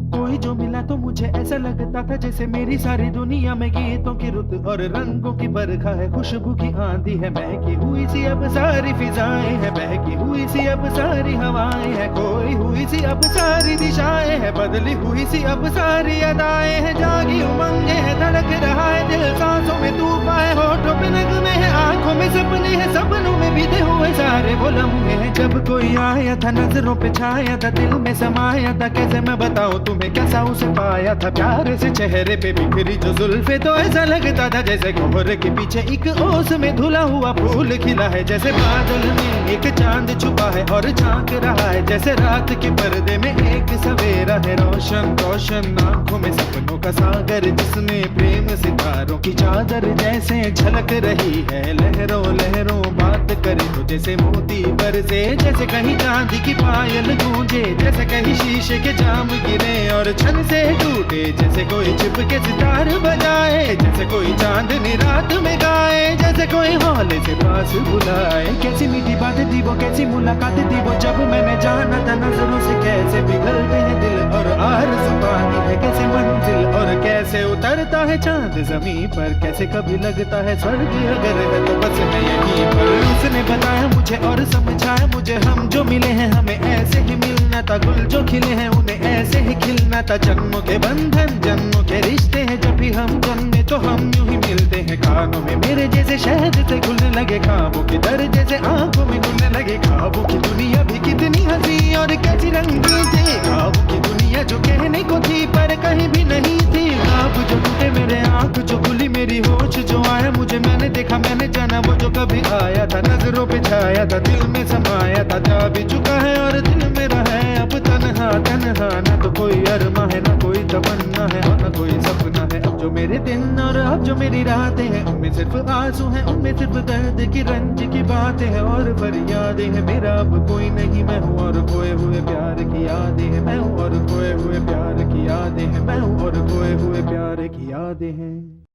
कोई जो मिला तो मुझे ऐसा लगता था जैसे मेरी सारी दुनिया में गीतों की रुत और रंगों की बरखा है, खुशबू की आंधी है, बहकी हुई सी अब सारी फिजाएं है, बहकी हुई सी अब सारी हवाएं है, खोई हुई सी अब सारी दिशाएं है, बदली हुई सी अब सारी अदाएं है, जागी उमंगे है, धड़क रहा है दिल, सांसों में तूफान है, होठों पे नगमे है, आंखों में सपने हैं, सपनों में बीते हुए सारे वो लम्हे हैं। जब कोई आया था नजरों पे छाया था, दिल में समाया था, कैसे मैं बताऊं तुम्हें कैसा उसे पाया था, प्यार से चेहरे पे बिखरी जो जुल्फे, तो ऐसा लगता था जैसे कोहरे के पीछे एक ओस में धुला हुआ फूल खिला है, जैसे बादल में एक चांद छुपा है और झांक रहा है, जैसे रात के पर्दे में एक सवेरा है, रोशन रोशन आंखों में सपनों का सागर, जिसमें प्रेम सितारों की चादर जैसे झलक रही है, लहरों लहरों बात करे तो जैसे मोती बरसे, जैसे कहीं चांदी की पायल गूंजे, जैसे कहीं शीशे के जाम गिरे और छन से टूटे, जैसे कोई छिप के सितार बजाए, जैसे कोई चांदनी रात में गाए, जैसे कोई हौले से पास बुलाए। कैसी मीठी बात थी वो, कैसी मुलाकात थी वो, जब मैंने जाना था नजरों से कैसे पिघलते हैं दिल और आरज़ू पाती है कैसे मंजिल, और कैसे उतरता है चांद जमीन पर, कैसे कभी लगता है स्वर्ग अगर है तो बस मैं यहीं पर। उसने बताया मुझे और समझाया मुझे, हम जो मिले हैं हमें ऐसे ही मिलना था, गुल जो खिले हैं उन्हें ऐसे ही खिलना था, जन्मों के बंधन जन्मों के रिश्ते हैं, जब भी हम जन्मे तो हम यूं ही मिलते हैं, कानों में मेरे जैसे शहद से खुलने लगे ख्वाबों के दर, जैसे आंखों में खुलने लगे ख्वाबों की दुनिया भी कितनी हंसी और कैसी रंगीन थी, ख्वाबों की दुनिया जो कहने को थी पर कहीं भी नहीं थी, ख्वाब जो टूटे मेरे आंख जो खुली मेरी होश जो आया मुझे, मैंने देखा मैंने जाना वो जो कभी आया था, नजरों पे छाया था दिल में समाया था, जा भी चुका है और दिल मेरा है अब तन्हा तन्हा, ना तो कोई अरमा है ना कोई तमन्ना है और ना कोई सपना है, अब जो मेरे दिन और अब जो मेरी रातें हैं उनमें सिर्फ आंसू हैं, उनमें सिर्फ दर्द की रंज की बातें हैं और फरियादें हैं, मेरा अब कोई नहीं मैं हूँ और खोए हुए प्यार की यादें हैं, मैं हूँ और खोए हुए प्यार की यादें हैं, मैं हूँ और खोए हुए प्यार की यादें हैं।